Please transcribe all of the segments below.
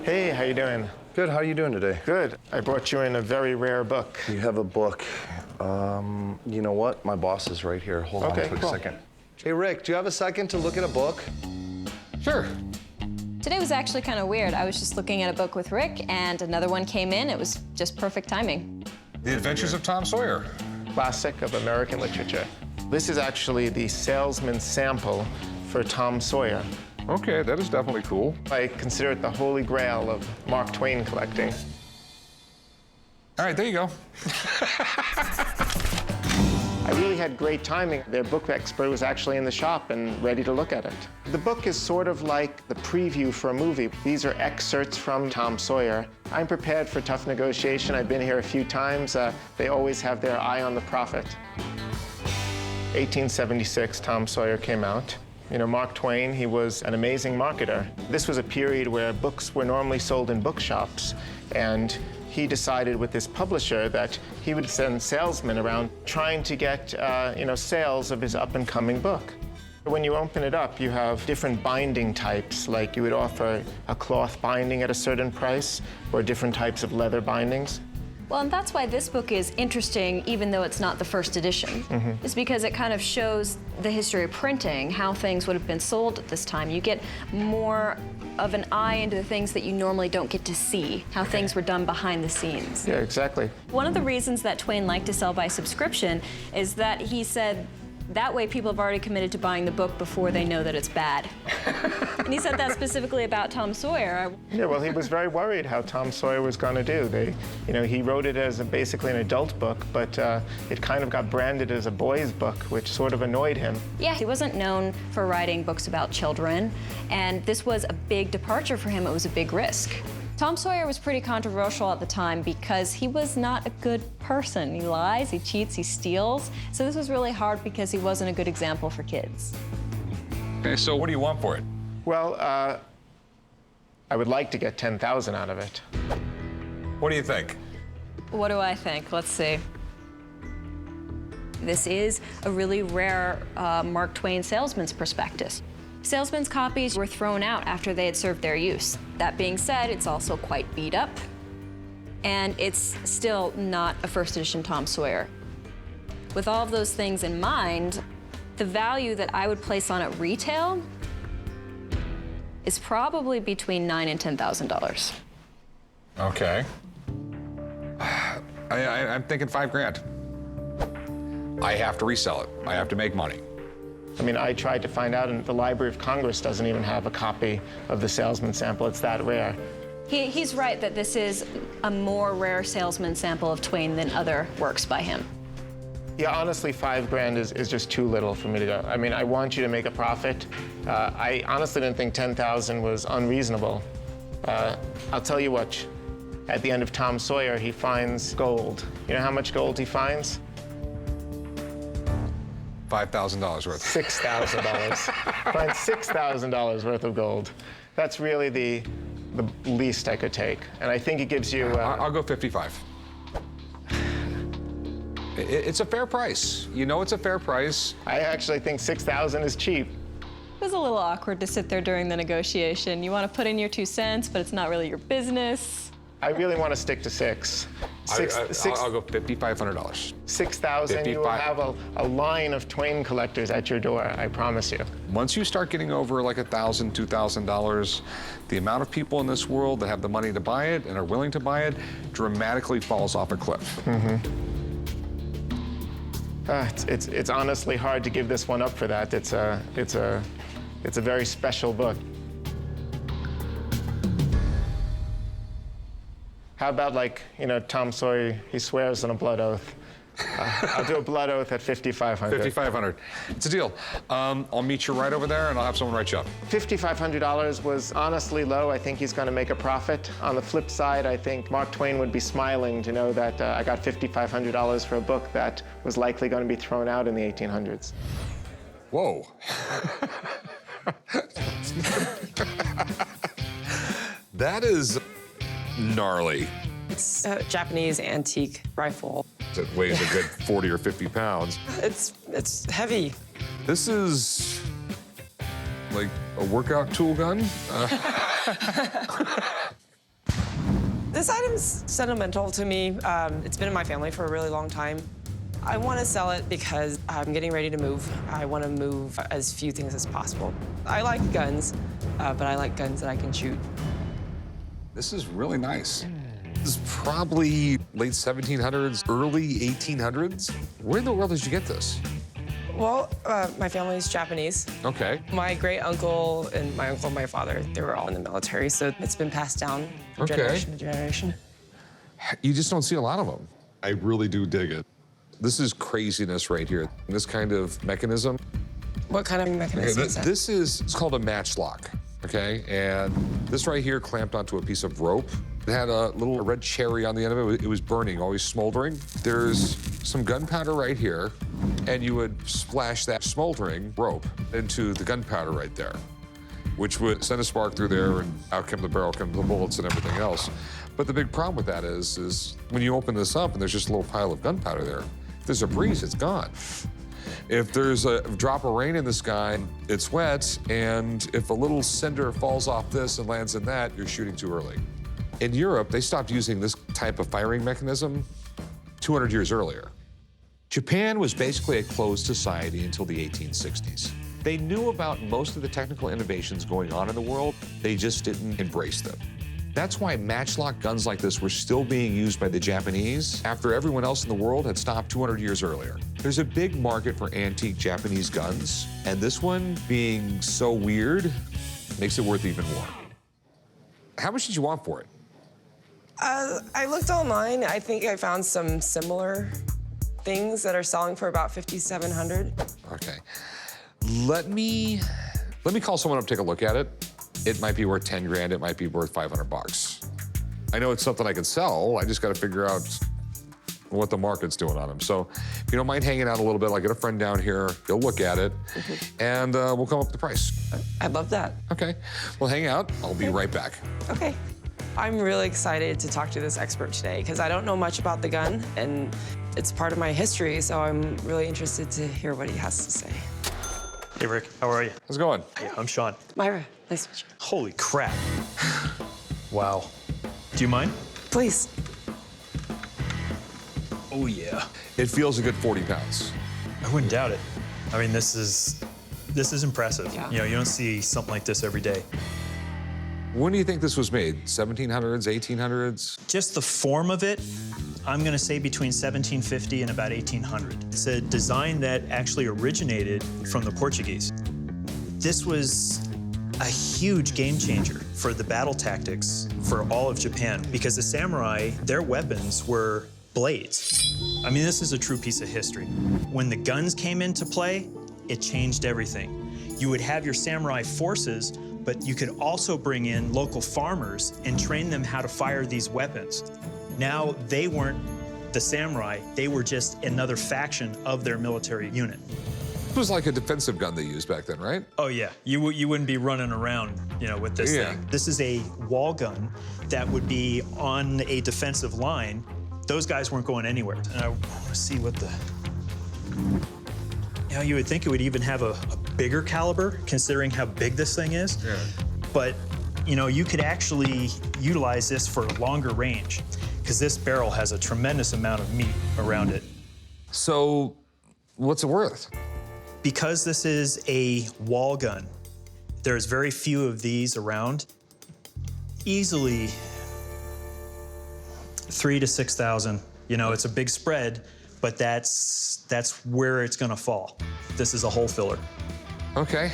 Hey, how you doing? Good, how are you doing today? Good. I brought you in a very rare book. You have a book. You know what? My boss is right here. Hold on a quick second. Hey, Rick, do you have a second to look at a book? Sure. Today was actually kind of weird. I was just looking at a book with Rick, and another one came in. It was just perfect timing. The Adventures of Tom Sawyer. Classic of American literature. This is actually the salesman's sample for Tom Sawyer. Okay, that is definitely cool. I consider it the holy grail of Mark Twain collecting. All right, there you go. I really had great timing. Their book expert was actually in the shop and ready to look at it. The book is sort of like the preview for a movie. These are excerpts from Tom Sawyer. I'm prepared for tough negotiation. I've been here a few times. They always have their eye on the profit. 1876, Tom Sawyer came out. You know, Mark Twain, he was an amazing marketer. This was a period where books were normally sold in bookshops, and he decided with this publisher that he would send salesmen around trying to get, sales of his up-and-coming book. When you open it up, you have different binding types, like you would offer a cloth binding at a certain price, or different types of leather bindings. Well, and that's why this book is interesting, even though it's not the first edition. It's because it kind of shows the history of printing, how things would have been sold at this time. You get more of an eye into the things that you normally don't get to see, how things were done behind the scenes. Yeah, exactly. One of the reasons that Twain liked to sell by subscription is that he said, that way people have already committed to buying the book before they know that it's bad. And he said that specifically about Tom Sawyer. Yeah, well, he was very worried how Tom Sawyer was going to do. He wrote it as basically an adult book, but it kind of got branded as a boy's book, which sort of annoyed him. Yeah, he wasn't known for writing books about children, and this was a big departure for him. It was a big risk. Tom Sawyer was pretty controversial at the time because he was not a good person. He lies, he cheats, he steals. So this was really hard because he wasn't a good example for kids. Okay, so what do you want for it? Well, I would like to get $10,000 out of it. What do you think? What do I think? Let's see. This is a really rare Mark Twain salesman's prospectus. Salesmen's copies were thrown out after they had served their use. That being said, it's also quite beat up, and it's still not a first edition Tom Sawyer. With all of those things in mind, the value that I would place on it retail is probably between $9,000 and $10,000. Okay. I'm thinking $5,000. I have to resell it. I have to make money. I mean, I tried to find out, and the Library of Congress doesn't even have a copy of the salesman sample. It's that rare. He's right that this is a more rare salesman sample of Twain than other works by him. Yeah, honestly, $5,000 is just too little for me to go. I mean, I want you to make a profit. I honestly didn't think $10,000 was unreasonable. I'll tell you what, at the end of Tom Sawyer, he finds gold. You know how much gold he finds? $5,000 worth. $6,000. Finds $6,000 worth of gold. That's really the least I could take. And I think it gives you... I'll go 55. It's a fair price. You know it's a fair price. I actually think $6,000 is cheap. It was a little awkward to sit there during the negotiation. You want to put in your 2 cents, but it's not really your business. I really want to stick to $6,000. I'll go $5,500. $6,000, you will have a line of Twain collectors at your door, I promise you. Once you start getting over like $1,000, $2,000, the amount of people in this world that have the money to buy it and are willing to buy it dramatically falls off a cliff. It's honestly hard to give this one up for that. It's a very special book. How about, Tom Sawyer, he swears on a blood oath. I'll do a blood oath at $5,500. $5,500. It's a deal. I'll meet you right over there, and I'll have someone write you up. $5,500 was honestly low. I think he's going to make a profit. On the flip side, I think Mark Twain would be smiling to know that I got $5,500 for a book that was likely going to be thrown out in the 1800s. Whoa. That is gnarly. It's a Japanese antique rifle. It weighs a good 40 or 50 pounds. It's heavy. This is like a workout tool gun. This item's sentimental to me. It's been in my family for a really long time. I want to sell it because I'm getting ready to move. I want to move as few things as possible. I like guns, but I like guns that I can shoot. This is really nice. This is probably late 1700s, early 1800s. Where in the world did you get this? Well, my family's Japanese. Okay. My great uncle and my father, they were all in the military, so it's been passed down from Okay. generation to generation. You just don't see a lot of them. I really do dig it. This is craziness right here. This kind of mechanism. What kind of mechanism is that? This is, it's called a matchlock, okay? And this right here clamped onto a piece of rope. It had a little red cherry on the end of it. It was burning, always smoldering. There's some gunpowder right here, and you would splash that smoldering rope into the gunpowder right there, which would send a spark through there, and out come the barrel, come the bullets and everything else. But the big problem with that is when you open this up and there's just a little pile of gunpowder there, if there's a breeze, it's gone. If there's a drop of rain in the sky, it's wet, and if a little cinder falls off this and lands in that, you're shooting too early. In Europe, they stopped using this type of firing mechanism 200 years earlier. Japan was basically a closed society until the 1860s. They knew about most of the technical innovations going on in the world, they just didn't embrace them. That's why matchlock guns like this were still being used by the Japanese after everyone else in the world had stopped 200 years earlier. There's a big market for antique Japanese guns, and this one, being so weird, makes it worth even more. How much did you want for it? I looked online. I think I found some similar things that are selling for about $5,700. Okay. Let me call someone up, take a look at it. It might be worth 10 grand, it might be worth 500 bucks. I know it's something I can sell, I just gotta figure out what the market's doing on them. So if you don't mind hanging out a little bit, I'll get a friend down here, he'll look at it, and we'll come up with the price. I'd love that. Okay, well hang out, I'll be right back. Okay. I'm really excited to talk to this expert today because I don't know much about the gun, and it's part of my history, so I'm really interested to hear what he has to say. Hey, Rick, how are you? How's it going? Hey, I'm Sean. Myra, nice to meet you. Holy crap. Wow. Do you mind? Please. Oh, yeah. It feels a good 40 pounds. I wouldn't doubt it. I mean, this is impressive. Yeah. You know, you don't see something like this every day. When do you think this was made? 1700s, 1800s? Just the form of it, I'm gonna say between 1750 and about 1800. It's a design that actually originated from the Portuguese. This was a huge game changer for the battle tactics for all of Japan because the samurai, their weapons were blades. I mean, this is a true piece of history. When the guns came into play, it changed everything. You would have your samurai forces, but you could also bring in local farmers and train them how to fire these weapons. Now, they weren't the samurai, they were just another faction of their military unit. It was like a defensive gun they used back then, right? Oh yeah, you wouldn't be running around, you know, with this thing. This is a wall gun that would be on a defensive line. Those guys weren't going anywhere. And I want to see what the, you know, you would think it would even have a bigger caliber considering how big this thing is. Yeah. But, you know, you could actually utilize this for a longer range because this barrel has a tremendous amount of meat around it. So, what's it worth? Because this is a wall gun, there's very few of these around. Easily 3,000 to 6,000. You know, it's a big spread, but that's where it's gonna fall. This is a hole filler. Okay.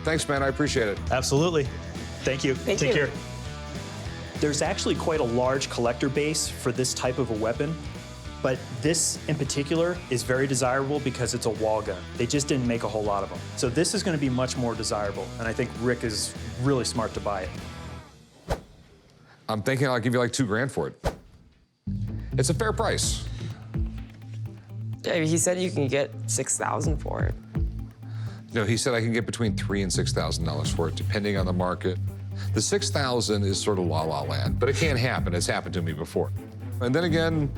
Thanks, man. I appreciate it. Absolutely. Thank you. Thank Take you. care. There's actually quite a large collector base for this type of a weapon, but this in particular is very desirable because it's a wall gun. They just didn't make a whole lot of them. So this is going to be much more desirable, and I think Rick is really smart to buy it. I'm thinking I'll give you like 2 grand for it. It's a fair price. Yeah, he said you can get $6,000 for it. No, he said I can get between $3,000 and $6,000 for it, depending on the market. The $6,000 is sort of la-la land, but it can happen. It's happened to me before. And then again,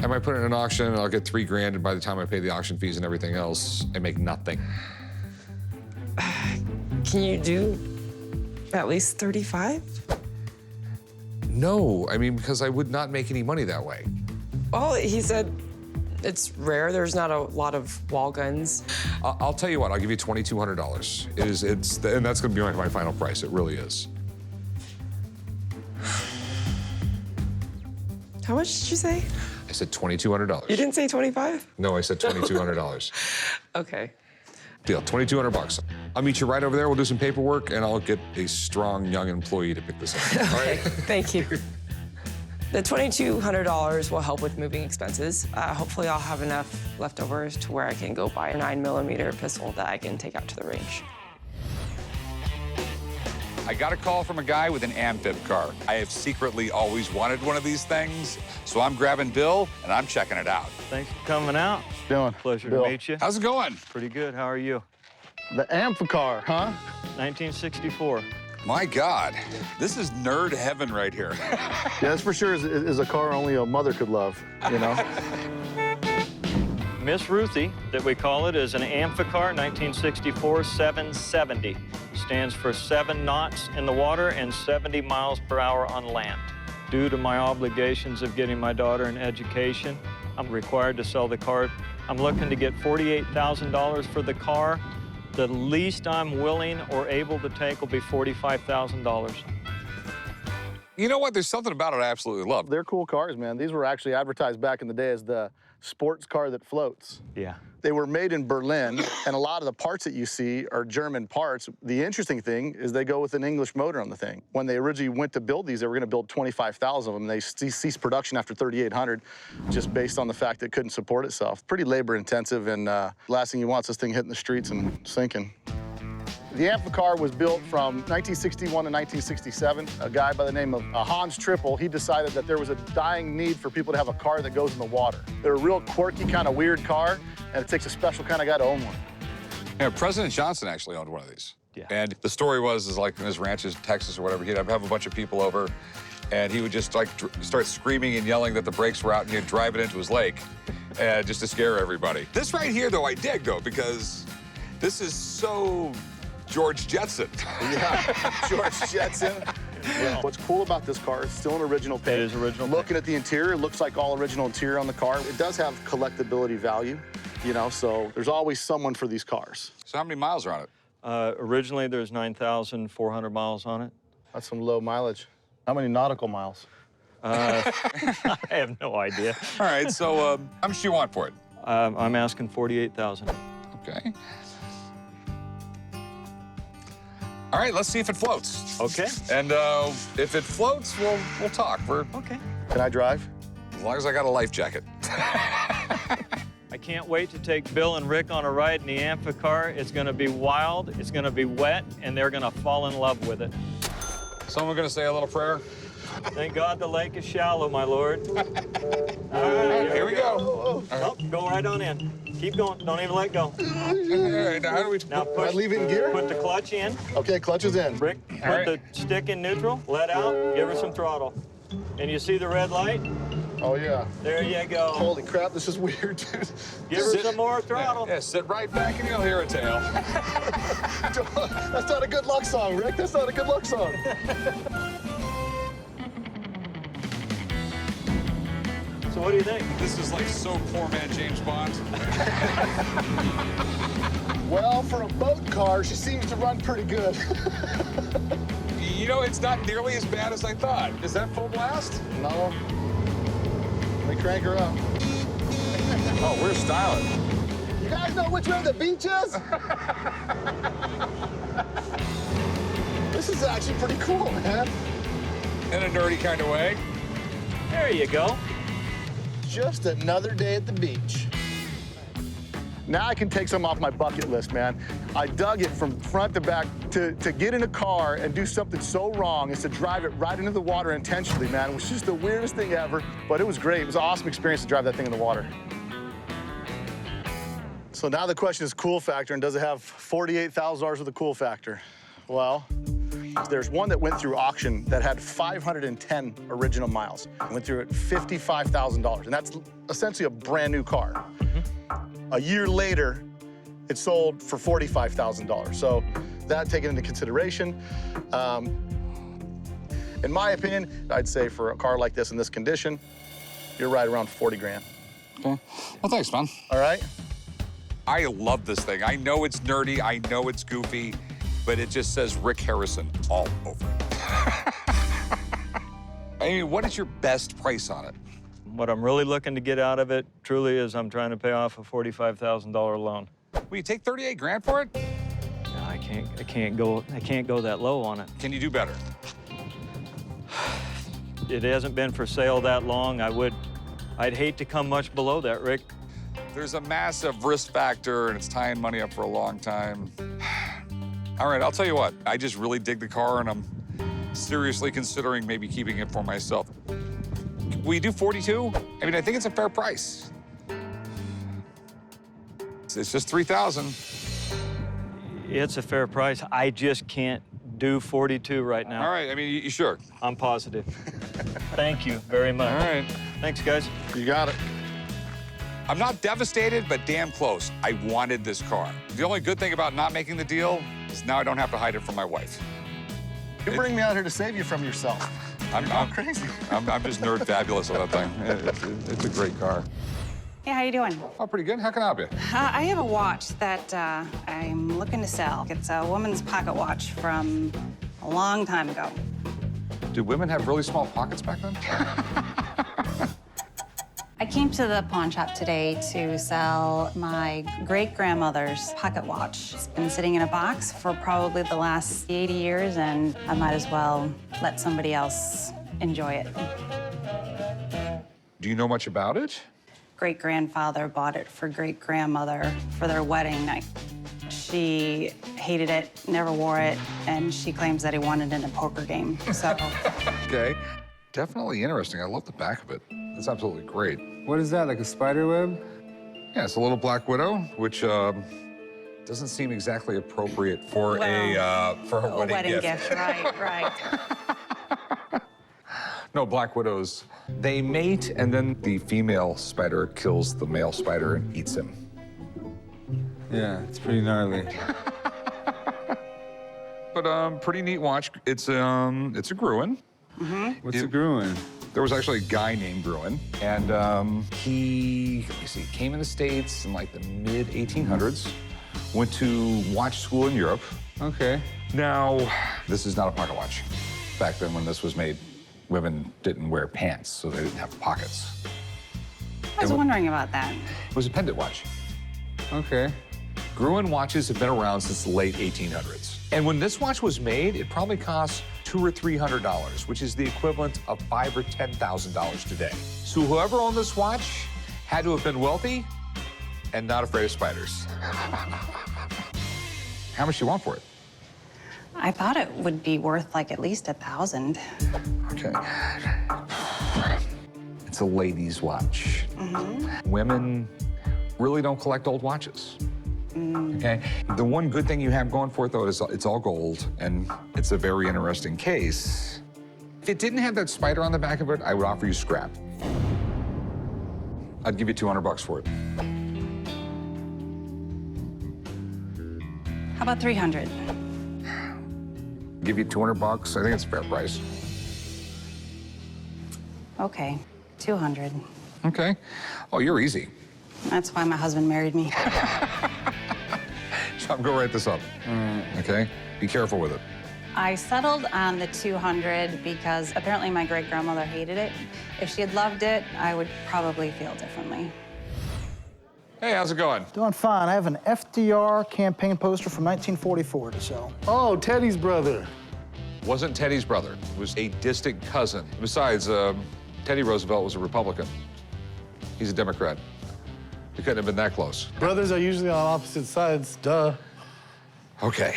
I might put it in an auction and I'll get 3 grand, and by the time I pay the auction fees and everything else, I make nothing. Can you do at least 35? No, I mean, because I would not make any money that way. Well, he said it's rare. There's not a lot of wall guns. I'll tell you what, I'll give you $2,200. And that's gonna be my final price, it really is. How much did you say? I said $2,200. You didn't say 25? No, I said $2,200. Okay. Deal, 2,200 bucks. I'll meet you right over there, we'll do some paperwork, and I'll get a strong young employee to pick this up. All right? Thank you. The $2,200 will help with moving expenses. Hopefully I'll have enough leftovers to where I can go buy a 9mm pistol that I can take out to the range. I got a call from a guy with an Amphicar. I have secretly always wanted one of these things, so I'm grabbing Bill and I'm checking it out. Thanks for coming out. Doing? Pleasure Bill. to meet you. How's it going? Pretty good. How are you? The Amphicar, huh? 1964. My God, this is nerd heaven right here. Yeah, that's for sure is a car only a mother could love, you know? Miss Ruthie, that we call it, is an Amphicar 1964 770. Stands for 7 knots in the water and 70 miles per hour on land. Due to my obligations of getting my daughter an education, I'm required to sell the car. I'm looking to get $48,000 for the car. The least I'm willing or able to take will be $45,000. You know what? There's something about it I absolutely love. They're cool cars, man. These were actually advertised back in the day as the sports car that floats. Yeah. They were made in Berlin, and a lot of the parts that you see are German parts. The interesting thing is they go with an English motor on the thing. When they originally went to build these, they were gonna build 25,000 of them. They ceased production after 3,800, just based on the fact that it couldn't support itself. Pretty labor intensive, and last thing you want is this thing hitting the streets and sinking. The Amphicar was built from 1961 to 1967. A guy by the name of Hans Trippel, he decided that there was a dying need for people to have a car that goes in the water. They're a real quirky, kind of weird car, and it takes a special kind of guy to own one. Yeah, President Johnson actually owned one of these. Yeah. And the story was like in his ranches in Texas or whatever, he'd have a bunch of people over, and he would just like start screaming and yelling that the brakes were out, and he'd drive it into his lake just to scare everybody. This right here, though, I dig, though, because this is so George Jetson. Yeah, George Jetson. Yeah. What's cool about this car, it's still an original paint. It is original Looking at the interior, it looks like all original interior on the car. It does have collectability value, you know, so there's always someone for these cars. So how many miles are on it? Originally, there's 9,400 miles on it. That's some low mileage. How many nautical miles? I have no idea. All right, so how much do you want for it? I'm asking $48,000. Okay. All right, let's see if it floats. Okay. And if it floats, we'll talk. Okay. Can I drive? As long as I got a life jacket. I can't wait to take Bill and Rick on a ride in the Amphicar. It's going to be wild, it's going to be wet, and they're going to fall in love with it. Someone gonna say a little prayer? Thank God the lake is shallow, my lord. All right, here we go. Oh, go right on in. Keep going. Don't even let go. All right, now how do we... Now Can I leave it in gear? Put the clutch in. Okay, clutch is in. Rick, put the stick in neutral. Let out. Give her some throttle. And you see the red light? Oh, yeah. There you go. Holy crap, this is weird, dude. Give her some more throttle. Yeah, sit right back and you'll hear a tail. That's not a good luck song, Rick. That's not a good luck song. So what do you think? This is like so poor man James Bond. Well, for a boat car, she seems to run pretty good. You know, it's not nearly as bad as I thought. Is that full blast? No. Let me crank her up. Oh, we're styling. You guys know which way the beach is? This is actually pretty cool, man. In a nerdy kind of way. There you go. Just another day at the beach. Now I can take some off my bucket list, man. I dug it from front to back. To get in a car and do something so wrong is to drive it right into the water intentionally, man. It was just the weirdest thing ever, but it was great. It was an awesome experience to drive that thing in the water. So now the question is cool factor, and does it have $48,000 worth of cool factor? Well, there's one that went through auction that had 510 original miles. It went through at $55,000, and that's essentially a brand new car. A year later, it sold for $45,000. So that taken into consideration. In my opinion, I'd say for a car like this in this condition, you're right around 40 grand. Okay. Well, thanks, man. All right? I love this thing. I know it's nerdy, I know it's goofy, but it just says Rick Harrison all over it. I mean, what is your best price on it? What I'm really looking to get out of it, truly, is I'm trying to pay off a $45,000 loan. Will you take 38 grand for it? No, I can't go that low on it. Can you do better? It hasn't been for sale that long. I'd hate to come much below that, Rick. There's a massive risk factor, and it's tying money up for a long time. All right, I'll tell you what. I just really dig the car, and I'm seriously considering maybe keeping it for myself. Will you do 42? I mean, I think it's a fair price. It's just 3,000. It's a fair price. I just can't do 42 right now. All right, I mean, you sure? I'm positive. Thank you very much. All right. Thanks, guys. You got it. I'm not devastated, but damn close. I wanted this car. The only good thing about not making the deal is now I don't have to hide it from my wife. You bring me out here to save you from yourself. I'm crazy. I'm just nerd fabulous with that thing. It's a great car. Hey, how you doing? Oh, pretty good. How can I help you? I have a watch that I'm looking to sell. It's a woman's pocket watch from a long time ago. Did women have really small pockets back then? I came to the pawn shop today to sell my great-grandmother's pocket watch. It's been sitting in a box for probably the last 80 years, and I might as well let somebody else enjoy it. Do you know much about it? Great-grandfather bought it for great-grandmother for their wedding night. She hated it, never wore it, and she claims that he won it in a poker game, so. Okay. Definitely interesting. I love the back of it. It's absolutely great. What is that, like a spider web? Yeah, it's a little Black Widow, which doesn't seem exactly appropriate for a wedding gift. Right. No, Black Widows, they mate, and then the female spider kills the male spider and eats him. Yeah, it's pretty gnarly. But pretty neat watch. It's a Gruen. What's a Gruen? There was actually a guy named Gruen, and he came in the States in like the mid-1800s, went to watch school in Europe. Okay. Now, this is not a pocket watch. Back then when this was made, women didn't wear pants, so they didn't have pockets. I was wondering about that. It was a pendant watch. Okay. Gruen watches have been around since the late 1800s. And when this watch was made, it probably cost $200 or $300, which is the equivalent of $5,000 or $10,000 today. So whoever owned this watch had to have been wealthy and not afraid of spiders. How much do you want for it? I thought it would be worth like at least $1,000. Okay. It's a ladies' watch. Women really don't collect old watches. Okay? The one good thing you have going for it, though, is it's all gold, and it's a very interesting case. If it didn't have that spider on the back of it, I would offer you scrap. I'd give you $200 for it. How about 300? Give you $200. I think it's a fair price. Okay, 200. Okay. Oh, you're easy. That's why my husband married me. So I'm gonna write this up. Okay? Be careful with it. I settled on the 200 because apparently my great-grandmother hated it. If she had loved it, I would probably feel differently. Hey, how's it going? Doing fine. I have an FDR campaign poster from 1944 to sell. Oh, Teddy's brother. Wasn't Teddy's brother. It was a distant cousin. Besides, Teddy Roosevelt was a Republican. He's a Democrat. We couldn't have been that close. Brothers are usually on opposite sides, duh. Okay.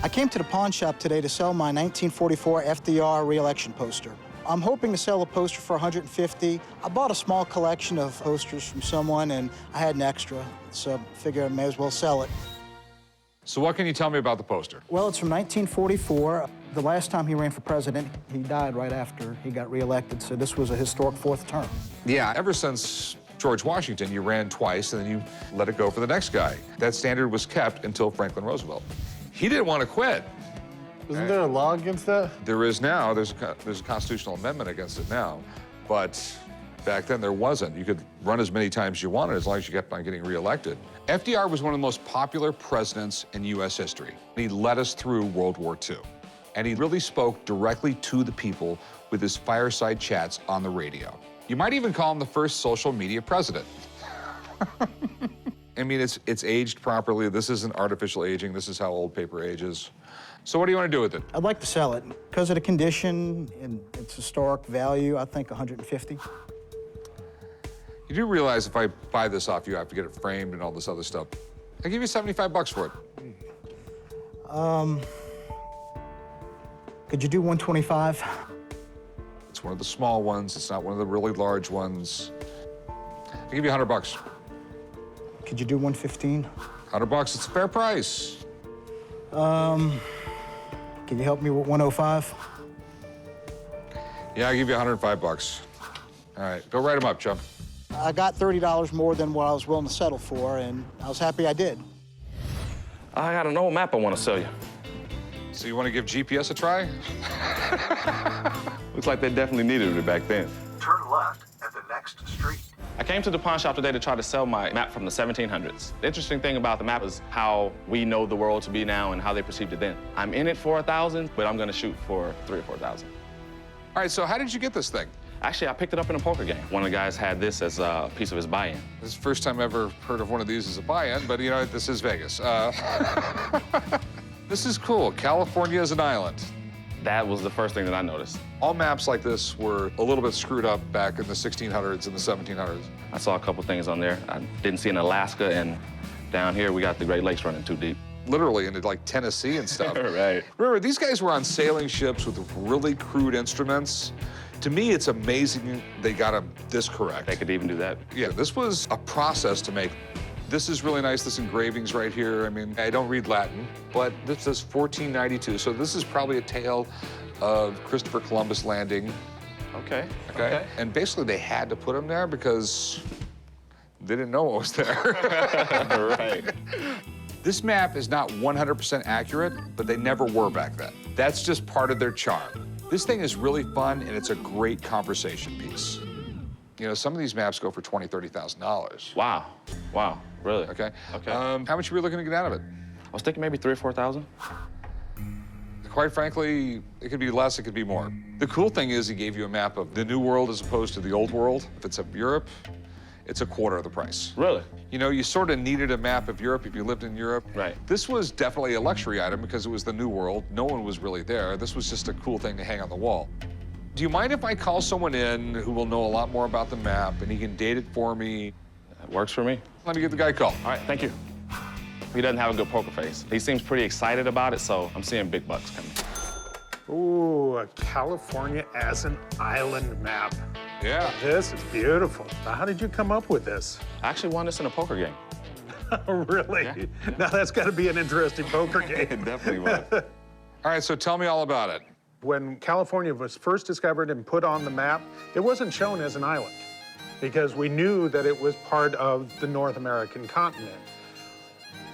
I came to the pawn shop today to sell my 1944 FDR re-election poster. I'm hoping to sell a poster for $150. I bought a small collection of posters from someone, and I had an extra, so I figured I may as well sell it. So what can you tell me about the poster? Well, it's from 1944. The last time he ran for president, he died right after he got re-elected, so this was a historic fourth term. Yeah, ever since George Washington, you ran twice, and then you let it go for the next guy. That standard was kept until Franklin Roosevelt. He didn't want to quit. Isn't there a law against that? There is now. There's a constitutional amendment against it now, but back then there wasn't. You could run as many times as you wanted as long as you kept on getting reelected. FDR was one of the most popular presidents in U.S. history. He led us through World War II, and he really spoke directly to the people with his fireside chats on the radio. You might even call him the first social media president. I mean, it's aged properly. This isn't artificial aging. This is how old paper ages. So what do you want to do with it? I'd like to sell it. Because of the condition and its historic value, I think 150. You do realize if I buy this off you, I have to get it framed and all this other stuff. I give you 75 bucks for it. Could you do 125? It's one of the small ones. It's not one of the really large ones. I'll give you 100 bucks. Could you do 115? 100 bucks, it's a fair price. Can you help me with 105? Yeah, I'll give you 105 bucks. All right, go write them up, chum. I got $30 more than what I was willing to settle for, and I was happy I did. I got an old map I want to sell you. So you want to give GPS a try? Looks like they definitely needed it back then. Turn left at the next street. I came to the pawn shop today to try to sell my map from the 1700s. The interesting thing about the map is how we know the world to be now and how they perceived it then. I'm in it for 1,000, but I'm going to shoot for 3,000 or 4,000. All right, so how did you get this thing? Actually, I picked it up in a poker game. One of the guys had this as a piece of his buy-in. This is the first time I've ever heard of one of these as a buy-in, but you know, this is Vegas. This is cool. California is an island. That was the first thing that I noticed. All maps like this were a little bit screwed up back in the 1600s and the 1700s. I saw a couple things on there. I didn't see in Alaska, and down here we got the Great Lakes running too deep. Literally into like Tennessee and stuff. Right. Remember, these guys were on sailing ships with really crude instruments. To me, it's amazing they got them this correct. They could even do that. Yeah, this was a process to make. This is really nice, this engraving's right here. I mean, I don't read Latin, but this says 1492, so this is probably a tale of Christopher Columbus landing. Okay. And basically, they had to put them there because they didn't know what was there. Right. This map is not 100% accurate, but they never were back then. That's just part of their charm. This thing is really fun, and it's a great conversation piece. You know, some of these maps go for $20,000, $30,000. Wow. Wow. Really? Okay. Okay. How much were you looking to get out of it? I was thinking maybe 3,000 or 4,000. Quite frankly, it could be less, it could be more. The cool thing is he gave you a map of the New World as opposed to the Old World. If it's of Europe, it's a quarter of the price. Really? You know, you sort of needed a map of Europe if you lived in Europe. Right. This was definitely a luxury item because it was the New World. No one was really there. This was just a cool thing to hang on the wall. Do you mind if I call someone in who will know a lot more about the map and he can date it for me? That works for me. Let me give the guy a call. All right, thank you. He doesn't have a good poker face. He seems pretty excited about it, so I'm seeing big bucks coming. Ooh, a California as an island map. Yeah. This is beautiful. How did you come up with this? I actually won this in a poker game. Oh, really? Yeah. Now that's got to be an interesting poker game. It definitely was. All right, so tell me all about it. When California was first discovered and put on the map, it wasn't shown as an island because we knew that it was part of the North American continent.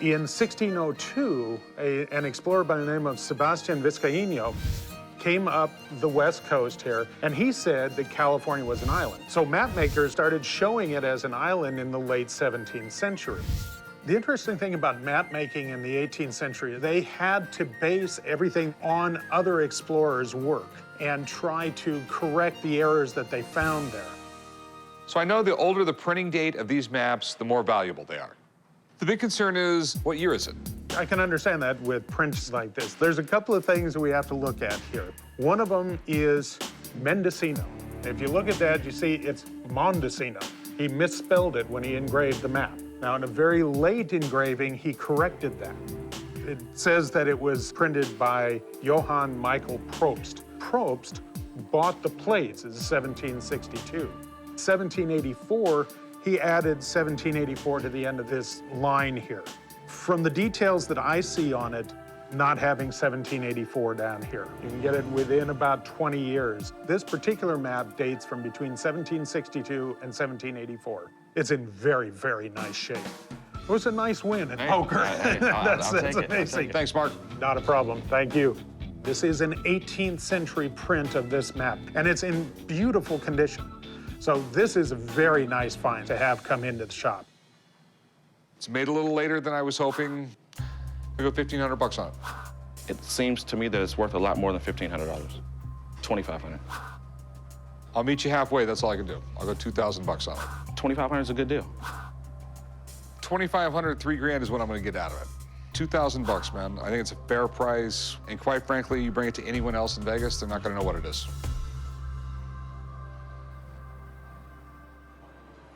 In 1602, an explorer by the name of Sebastian Vizcaino came up the west coast here, and he said that California was an island. So map makers started showing it as an island in the late 17th century. The interesting thing about map making in the 18th century, they had to base everything on other explorers' work and try to correct the errors that they found there. So I know the older the printing date of these maps, the more valuable they are. The big concern is, what year is it? I can understand that with prints like this. There's a couple of things that we have to look at here. One of them is Mendocino. If you look at that, you see it's Mondocino. He misspelled it when he engraved the map. Now, in a very late engraving, he corrected that. It says that it was printed by Johann Michael Probst. Probst bought the plates in 1762. 1784, he added 1784 to the end of this line here. From the details that I see on it, not having 1784 down here. You can get it within about 20 years. This particular map dates from between 1762 and 1784. It's in very, very nice shape. It was a nice win in poker. I'll That's take it. amazing. Thanks, Mark. Not a problem. Thank you. This is an 18th century print of this map, and it's in beautiful condition. So this is a very nice find to have come into the shop. It's made a little later than I was hoping. I go $1,500 on it. It seems to me that it's worth a lot more than $1,500. $2,500. I'll meet you halfway. That's all I can do. I'll go $2,000 on it. $2,500 is a good deal. $2,500, $3,000 is what I'm going to get out of it. $2,000, man. I think it's a fair price. And quite frankly, you bring it to anyone else in Vegas, they're not going to know what it is.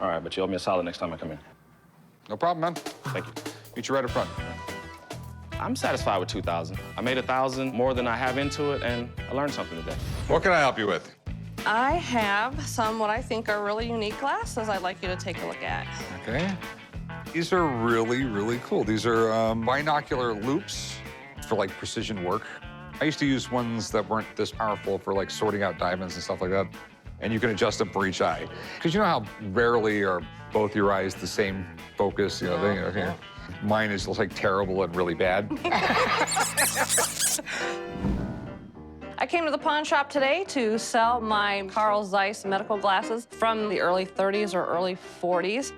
All right, but you owe me a solid next time I come in. No problem, man. Thank you. Meet you right up front. I'm satisfied with $2,000. I made $1,000 more than I have into it, and I learned something today. What can I help you with? I have some what I think are really unique glasses I'd like you to take a look at. Okay. These are really, really cool. These are binocular loupes for like precision work. I used to use ones that weren't this powerful for like sorting out diamonds and stuff like that. And you can adjust them for each eye. Because you know how rarely are both your eyes the same focus, you know, thing? Okay. Mine is like terrible and really bad. I came to the pawn shop today to sell my Carl Zeiss medical glasses from the early 30s or early 40s.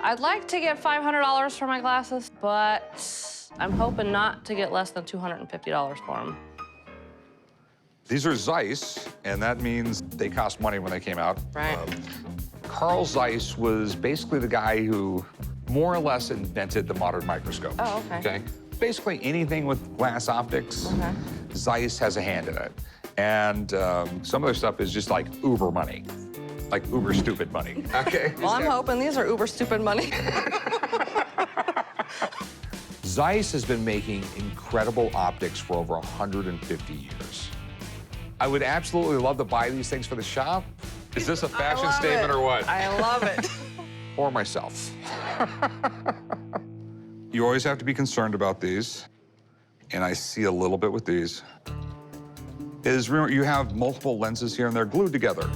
I'd like to get $500 for my glasses, but I'm hoping not to get less than $250 for them. These are Zeiss, and that means they cost money when they came out. Right. Carl Zeiss was basically the guy who more or less invented the modern microscope. Oh, okay. Basically anything with glass optics, Zeiss has a hand in it. And some of their stuff is just like uber money, like uber stupid money. Okay. Well, I'm hoping these are uber stupid money. Zeiss has been making incredible optics for over 150 years. I would absolutely love to buy these things for the shop. Is this a fashion statement or what? I love it. Or myself. You always have to be concerned about these, and I see a little bit with these, is remember you have multiple lenses here and they're glued together,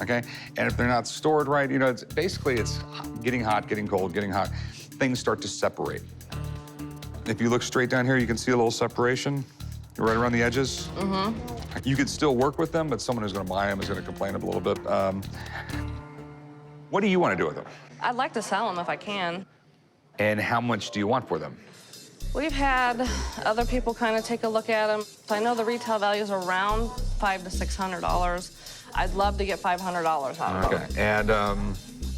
okay? And if they're not stored right, you know, it's getting hot, getting cold, getting hot. Things start to separate. If you look straight down here, you can see a little separation right around the edges. You could still work with them, but someone who's gonna buy them is gonna complain a little bit. What do you want to do with them? I'd like to sell them if I can. And how much do you want for them? We've had other people kind of take a look at them. I know the retail value is around $500 to $600. I'd love to get $500 out of them. Okay, and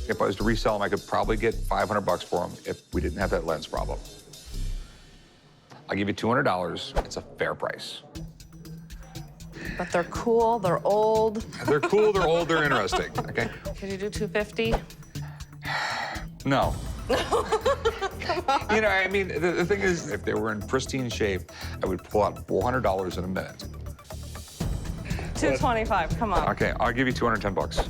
if I was to resell them, I could probably get $500 for them if we didn't have that lens problem. I'll give you $200. It's a fair price. But they're cool, they're old. They're cool, they're old, they're interesting, okay? Could you do $250? No. You know, I mean, the thing is, if they were in pristine shape, I would pull out $400 in a minute. $225, come on. Okay, I'll give you $210.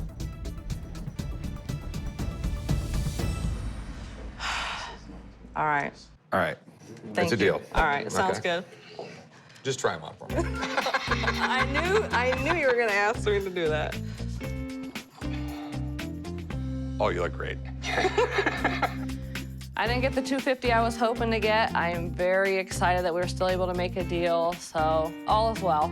All right. All right. Thank It's a deal. you. All right, sounds good. Just try them on for me. I knew you were gonna ask me to do that. Oh, you look great. I didn't get the $250 I was hoping to get. I am very excited that we were still able to make a deal, so all is well.